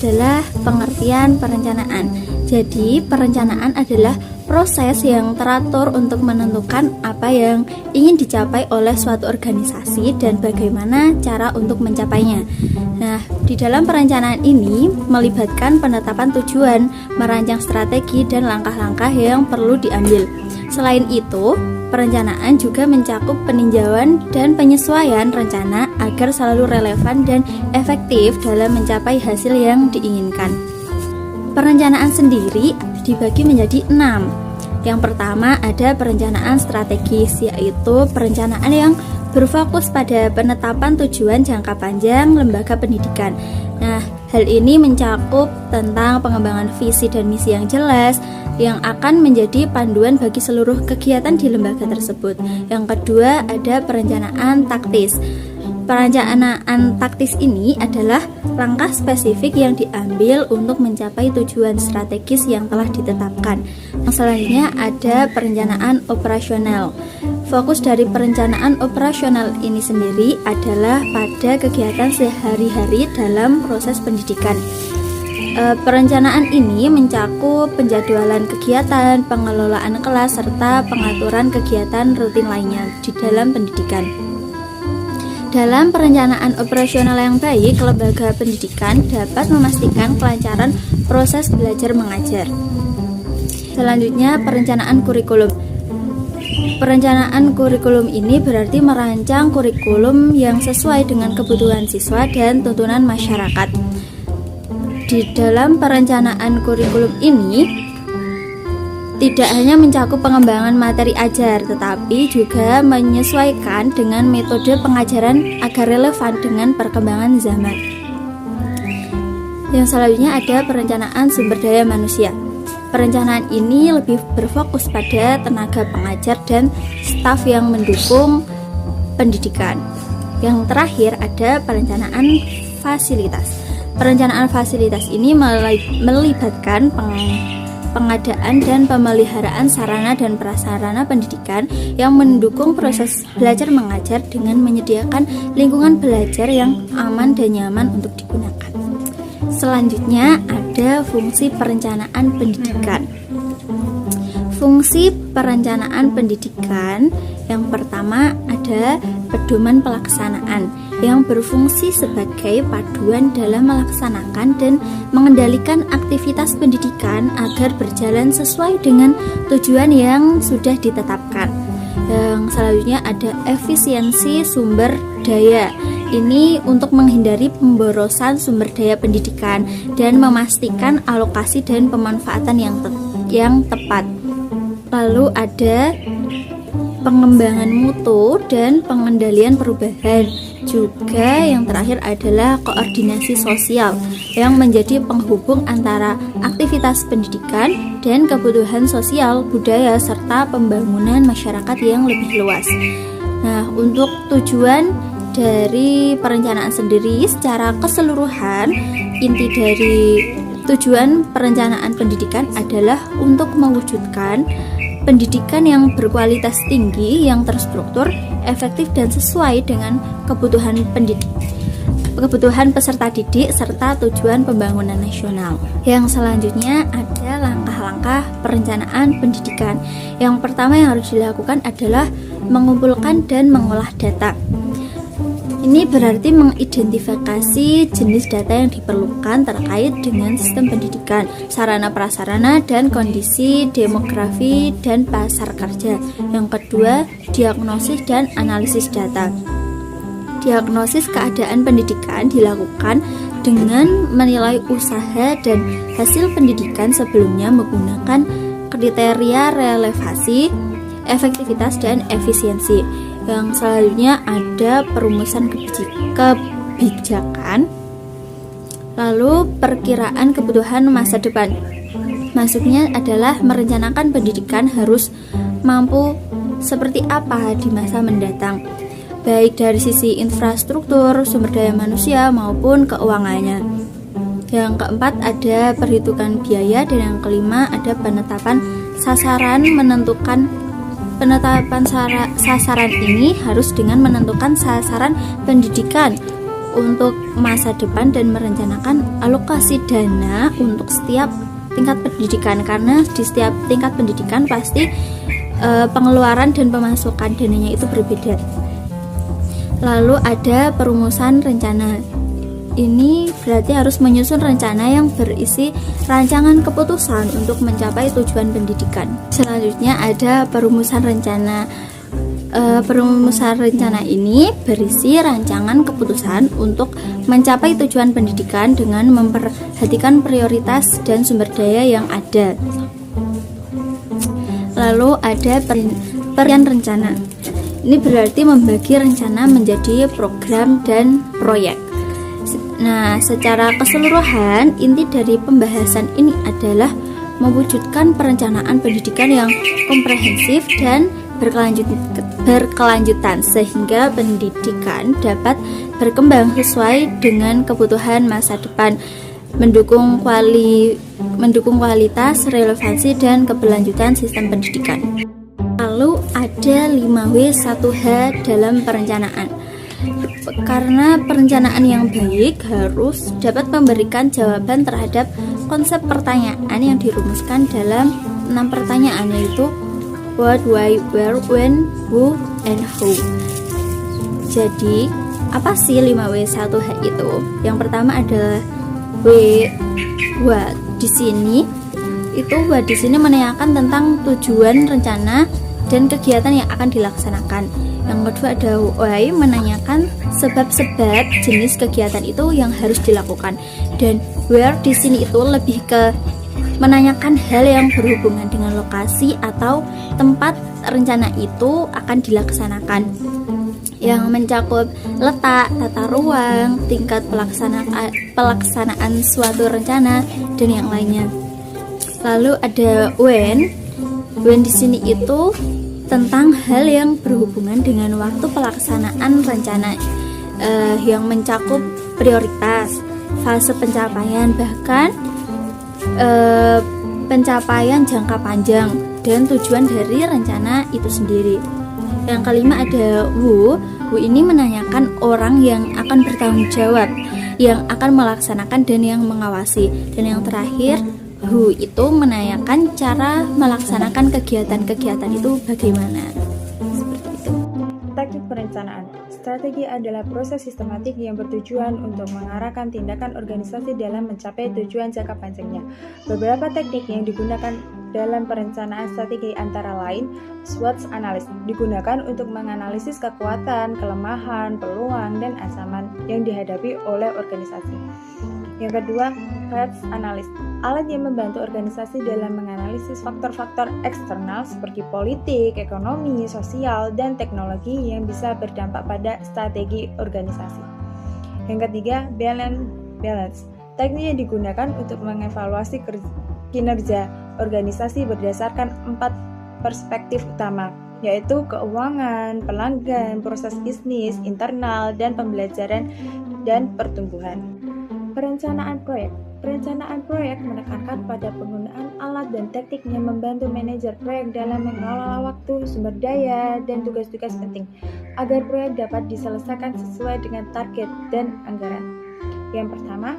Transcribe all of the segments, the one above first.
adalah pengertian perencanaan. Jadi, perencanaan adalah proses yang teratur untuk menentukan apa yang ingin dicapai oleh suatu organisasi dan bagaimana cara untuk mencapainya. Nah, di dalam perencanaan ini melibatkan penetapan tujuan, merancang strategi dan langkah-langkah yang perlu diambil. Selain itu, perencanaan juga mencakup peninjauan dan penyesuaian rencana agar selalu relevan dan efektif dalam mencapai hasil yang diinginkan. Perencanaan sendiri dibagi menjadi 6. Yang pertama ada perencanaan strategis, yaitu perencanaan yang berfokus pada penetapan tujuan jangka panjang lembaga pendidikan. Nah, hal ini mencakup tentang pengembangan visi dan misi yang jelas yang akan menjadi panduan bagi seluruh kegiatan di lembaga tersebut. Yang kedua ada perencanaan taktis. Perencanaan taktis ini adalah langkah spesifik yang diambil untuk mencapai tujuan strategis yang telah ditetapkan. Yang selanjutnya ada perencanaan operasional. Fokus dari perencanaan operasional ini sendiri adalah pada kegiatan sehari-hari dalam proses pendidikan. Perencanaan ini mencakup penjadwalan kegiatan, pengelolaan kelas, serta pengaturan kegiatan rutin lainnya di dalam pendidikan. Dalam perencanaan operasional yang baik, lembaga pendidikan dapat memastikan kelancaran proses belajar mengajar. Selanjutnya, perencanaan kurikulum. Perencanaan kurikulum ini berarti merancang kurikulum yang sesuai dengan kebutuhan siswa dan tuntunan masyarakat. Di dalam perencanaan kurikulum ini tidak hanya mencakup pengembangan materi ajar, tetapi juga menyesuaikan dengan metode pengajaran agar relevan dengan perkembangan zaman. Yang selanjutnya ada perencanaan sumber daya manusia. Perencanaan ini lebih berfokus pada tenaga pengajar dan staf yang mendukung pendidikan. Yang terakhir ada perencanaan fasilitas. Perencanaan fasilitas ini melibatkan pengadaan dan pemeliharaan sarana dan prasarana pendidikan yang mendukung proses belajar mengajar dengan menyediakan lingkungan belajar yang aman dan nyaman untuk digunakan. Selanjutnya ada fungsi perencanaan pendidikan. Fungsi perencanaan pendidikan yang pertama ada pedoman pelaksanaan yang berfungsi sebagai paduan dalam melaksanakan dan mengendalikan aktivitas pendidikan agar berjalan sesuai dengan tujuan yang sudah ditetapkan. Yang selanjutnya ada efisiensi sumber daya. Ini untuk menghindari pemborosan sumber daya pendidikan dan memastikan alokasi dan pemanfaatan yang tepat. Lalu ada pengembangan mutu dan pengendalian perubahan. Juga yang terakhir adalah koordinasi sosial yang menjadi penghubung antara aktivitas pendidikan dan kebutuhan sosial, budaya, serta pembangunan masyarakat yang lebih luas. Nah, untuk tujuan dari perencanaan sendiri secara keseluruhan, inti dari tujuan perencanaan pendidikan adalah untuk mewujudkan pendidikan yang berkualitas tinggi, yang terstruktur, efektif dan sesuai dengan kebutuhan peserta didik serta tujuan pembangunan nasional. Yang selanjutnya ada langkah-langkah perencanaan pendidikan. Yang pertama yang harus dilakukan adalah mengumpulkan dan mengolah data. Ini berarti mengidentifikasi jenis data yang diperlukan terkait dengan sistem pendidikan, sarana prasarana, dan kondisi demografi dan pasar kerja. Yang kedua, diagnosis dan analisis data. Diagnosis keadaan pendidikan dilakukan dengan menilai usaha dan hasil pendidikan sebelumnya menggunakan kriteria relevansi, efektivitas, dan efisiensi. Yang selanjutnya ada perumusan kebijakan, lalu perkiraan kebutuhan masa depan. Maksudnya adalah merencanakan pendidikan harus mampu seperti apa di masa mendatang, baik dari sisi infrastruktur, sumber daya manusia maupun keuangannya. Yang keempat ada perhitungan biaya, dan yang kelima ada penetapan sasaran. Penetapan sasaran ini harus dengan menentukan sasaran pendidikan untuk masa depan dan merencanakan alokasi dana untuk setiap tingkat pendidikan, karena di setiap tingkat pendidikan pasti pengeluaran dan pemasukan dananya itu berbeda. Lalu ada perumusan rencana. Ini berarti harus menyusun rencana yang berisi rancangan keputusan untuk mencapai tujuan pendidikan. Selanjutnya ada perumusan rencana. Perumusan rencana ini berisi rancangan keputusan untuk mencapai tujuan pendidikan dengan memperhatikan prioritas dan sumber daya yang ada. Lalu ada perian rencana. Ini berarti membagi rencana menjadi program dan proyek. Nah, secara keseluruhan inti dari pembahasan ini adalah mewujudkan perencanaan pendidikan yang komprehensif dan berkelanjutan sehingga pendidikan dapat berkembang sesuai dengan kebutuhan masa depan, mendukung kualitas, relevansi, dan keberlanjutan sistem pendidikan. Lalu ada 5W1H dalam perencanaan. Karena perencanaan yang baik harus dapat memberikan jawaban terhadap konsep pertanyaan yang dirumuskan dalam 6 pertanyaan, yaitu what, why, where, when, who, and how. Jadi, apa sih 5W1H itu? Yang pertama adalah what. Di sini menanyakan tentang tujuan rencana dan kegiatan yang akan dilaksanakan. Yang kedua ada why, menanyakan sebab-sebab jenis kegiatan itu yang harus dilakukan. Dan where di sini itu lebih ke menanyakan hal yang berhubungan dengan lokasi atau tempat rencana itu akan dilaksanakan, yang mencakup letak, tata ruang, tingkat pelaksanaan suatu rencana, dan yang lainnya. Lalu ada when di sini itu tentang hal yang berhubungan dengan waktu pelaksanaan rencana, yang mencakup prioritas, fase pencapaian, bahkan pencapaian jangka panjang dan tujuan dari rencana itu sendiri. Yang kelima ada who ini menanyakan orang yang akan bertanggung jawab, yang akan melaksanakan dan yang mengawasi. Dan yang terakhir who itu menanyakan cara melaksanakan kegiatan-kegiatan itu bagaimana. Seperti itu. Teknik perencanaan. Strategi adalah proses sistematik yang bertujuan untuk mengarahkan tindakan organisasi dalam mencapai tujuan jangka panjangnya. Beberapa teknik yang digunakan dalam perencanaan strategi antara lain SWOT analysis, digunakan untuk menganalisis kekuatan, kelemahan, peluang, dan ancaman yang dihadapi oleh organisasi. Yang kedua, threats analysis, alat yang membantu organisasi dalam menganalisis faktor-faktor eksternal seperti politik, ekonomi, sosial, dan teknologi yang bisa berdampak pada strategi organisasi. Yang ketiga, balance, teknik yang digunakan untuk mengevaluasi kinerja organisasi berdasarkan 4 perspektif utama, yaitu keuangan, pelanggan, proses bisnis, internal, dan pembelajaran dan pertumbuhan. Perencanaan proyek. Perencanaan proyek menekankan pada penggunaan alat dan teknik yang membantu manajer proyek dalam mengelola waktu, sumber daya, dan tugas-tugas penting agar proyek dapat diselesaikan sesuai dengan target dan anggaran. Yang pertama,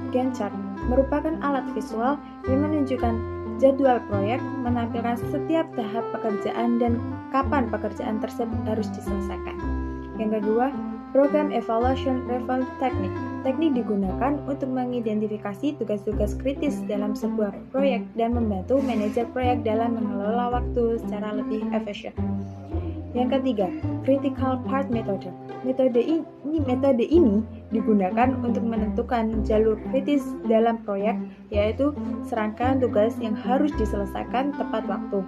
Gantt chart merupakan alat visual yang menunjukkan jadwal proyek, menampilkan setiap tahap pekerjaan dan kapan pekerjaan tersebut harus diselesaikan. Yang kedua, program evaluation review teknik. Teknik digunakan untuk mengidentifikasi tugas-tugas kritis dalam sebuah proyek dan membantu manajer proyek dalam mengelola waktu secara lebih efisien. Yang ketiga, critical path method. Metode ini digunakan untuk menentukan jalur kritis dalam proyek, yaitu serangkaian tugas yang harus diselesaikan tepat waktu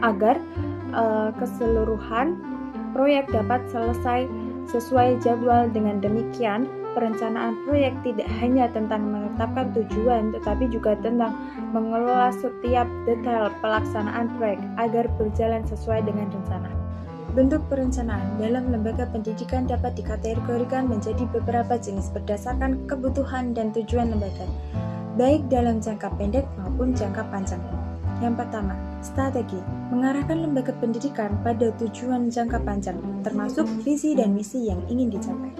agar keseluruhan proyek dapat selesai sesuai jadwal. Dengan demikian, perencanaan proyek tidak hanya tentang menetapkan tujuan, tetapi juga tentang mengelola setiap detail pelaksanaan proyek agar berjalan sesuai dengan rencana. Bentuk perencanaan dalam lembaga pendidikan dapat dikategorikan menjadi beberapa jenis berdasarkan kebutuhan dan tujuan lembaga, baik dalam jangka pendek maupun jangka panjang. Yang pertama, strategi mengarahkan lembaga pendidikan pada tujuan jangka panjang, termasuk visi dan misi yang ingin dicapai.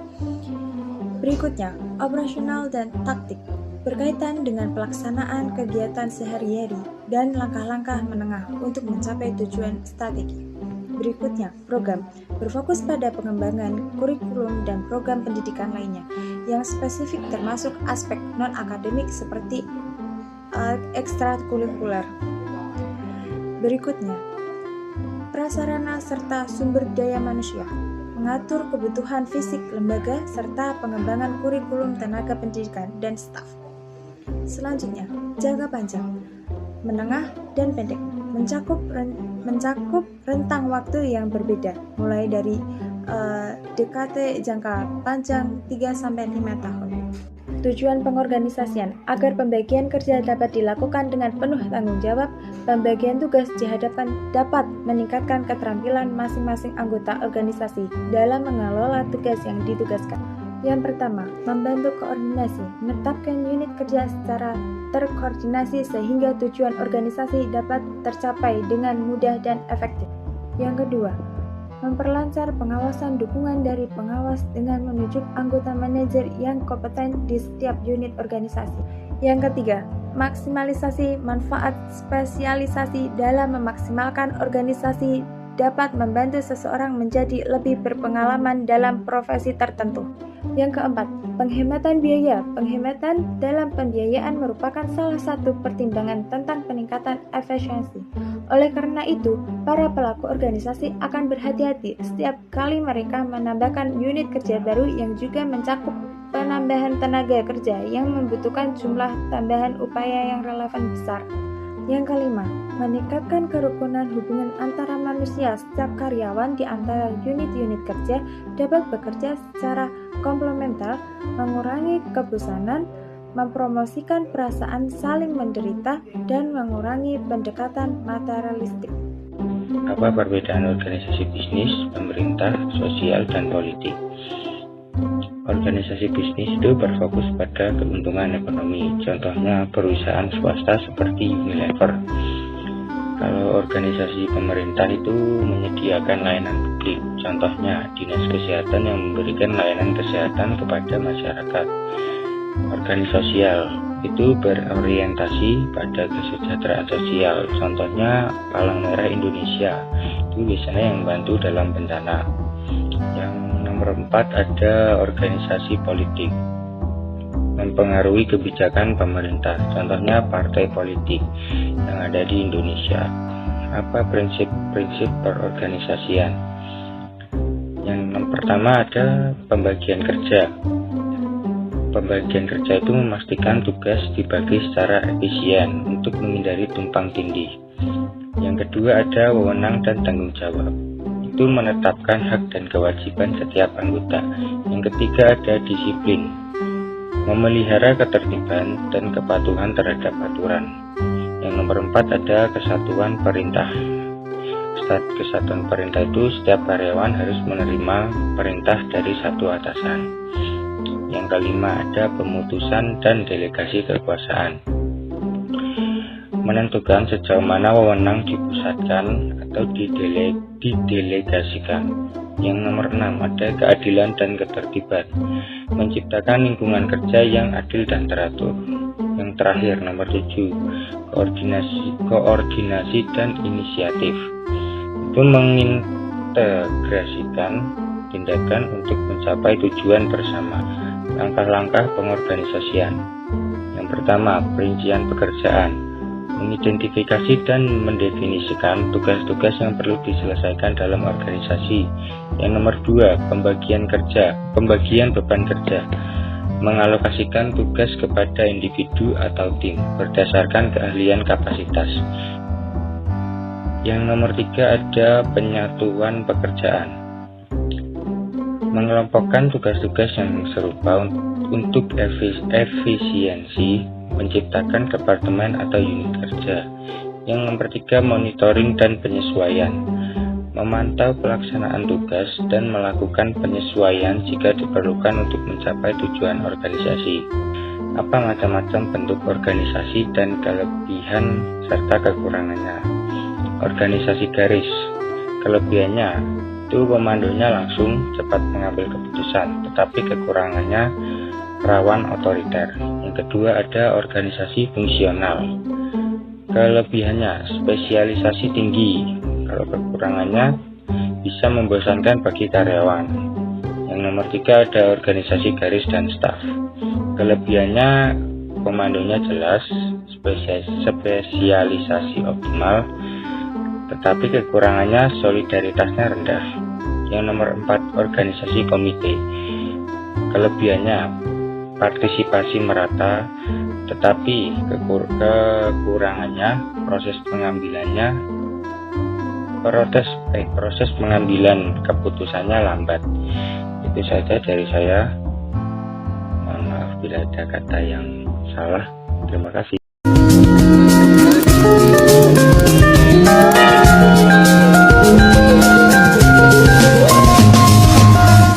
Berikutnya, operasional dan taktik berkaitan dengan pelaksanaan kegiatan sehari-hari dan langkah-langkah menengah untuk mencapai tujuan strategi. Berikutnya, program berfokus pada pengembangan kurikulum dan program pendidikan lainnya yang spesifik termasuk aspek non-akademik seperti ekstrakurikuler. Berikutnya, prasarana serta sumber daya manusia mengatur kebutuhan fisik lembaga serta pengembangan kurikulum tenaga pendidikan dan staf. Selanjutnya, jangka panjang, menengah, dan pendek mencakup rentang waktu yang berbeda, mulai dari DKT jangka panjang 3-5 tahun. Tujuan pengorganisasian agar pembagian kerja dapat dilakukan dengan penuh tanggung jawab, pembagian tugas di hadapan dapat meningkatkan keterampilan masing-masing anggota organisasi dalam mengelola tugas yang ditugaskan. Yang pertama, membantu koordinasi, menetapkan unit kerja secara terkoordinasi sehingga tujuan organisasi dapat tercapai dengan mudah dan efektif. Yang kedua, memperlancar pengawasan dukungan dari pengawas dengan menunjuk anggota manajer yang kompeten di setiap unit organisasi. Yang ketiga, maksimalisasi manfaat spesialisasi dalam memaksimalkan organisasi dapat membantu seseorang menjadi lebih berpengalaman dalam profesi tertentu. Yang keempat, penghematan biaya. Penghematan dalam pembiayaan merupakan salah satu pertimbangan tentang peningkatan efisiensi. Oleh karena itu, para pelaku organisasi akan berhati-hati setiap kali mereka menambahkan unit kerja baru yang juga mencakup penambahan tenaga kerja yang membutuhkan jumlah tambahan upaya yang relevan besar. Yang kelima, meningkatkan kerukunan hubungan antara manusia. Setiap karyawan di antara unit-unit kerja dapat bekerja secara komplementer, mengurangi kebosanan, mempromosikan perasaan saling menderita, dan mengurangi pendekatan materialistik. Apa perbedaan organisasi bisnis, pemerintah, sosial, dan politik? Organisasi bisnis itu berfokus pada keuntungan ekonomi, contohnya perusahaan swasta seperti Unilever. Kalau organisasi pemerintah itu menyediakan layanan publik, contohnya dinas kesehatan yang memberikan layanan kesehatan kepada masyarakat. Organisasi sosial itu berorientasi pada kesejahteraan sosial, contohnya Palang Merah Indonesia, itu biasanya yang membantu dalam bencana. Yang nomor 4 ada organisasi politik, mempengaruhi kebijakan pemerintah, contohnya partai politik yang ada di Indonesia. Apa prinsip-prinsip perorganisasian? Yang pertama ada pembagian kerja. Pembagian kerja itu memastikan tugas dibagi secara efisien untuk menghindari tumpang tindih. Yang kedua ada wewenang dan tanggung jawab. Itu menetapkan hak dan kewajiban setiap anggota. Yang ketiga ada disiplin, memelihara ketertiban dan kepatuhan terhadap aturan. Yang nomor 4 ada kesatuan perintah. Kesatuan perintah itu setiap karyawan harus menerima perintah dari satu atasan. Yang kelima ada pemutusan dan delegasi kekuasaan, menentukan sejauh mana wewenang dipusatkan atau didelegasikan. Yang nomor 6 ada keadilan dan ketertiban, menciptakan lingkungan kerja yang adil dan teratur. Yang terakhir nomor 7 koordinasi dan inisiatif, itu mengintegrasikan tindakan untuk mencapai tujuan bersama. Langkah-langkah pengorganisasian. Yang pertama, perincian pekerjaan, mengidentifikasi dan mendefinisikan tugas-tugas yang perlu diselesaikan dalam organisasi. Yang nomor 2, pembagian beban kerja, mengalokasikan tugas kepada individu atau tim berdasarkan keahlian kapasitas. Yang nomor 3 ada penyatuan pekerjaan, mengelompokkan tugas-tugas yang serupa untuk efisiensi, menciptakan departemen atau unit kerja. Yang nomor 3 monitoring dan penyesuaian, memantau pelaksanaan tugas dan melakukan penyesuaian jika diperlukan untuk mencapai tujuan organisasi. Apa macam-macam bentuk organisasi dan kelebihan serta kekurangannya? Organisasi garis, kelebihannya yaitu komandonya langsung cepat mengambil keputusan, tetapi kekurangannya rawan otoriter. Yang kedua ada organisasi fungsional. Kelebihannya spesialisasi tinggi, kalau kekurangannya bisa membosankan bagi karyawan. Yang nomor 3 ada organisasi garis dan staf. Kelebihannya komandonya jelas, spesialisasi optimal, tetapi kekurangannya solidaritasnya rendah. Yang nomor 4 organisasi komite. Kelebihannya partisipasi merata, tetapi kekurangannya proses pengambilan keputusannya lambat. Itu saja dari saya. Mohon maaf bila ada kata yang salah. Terima kasih.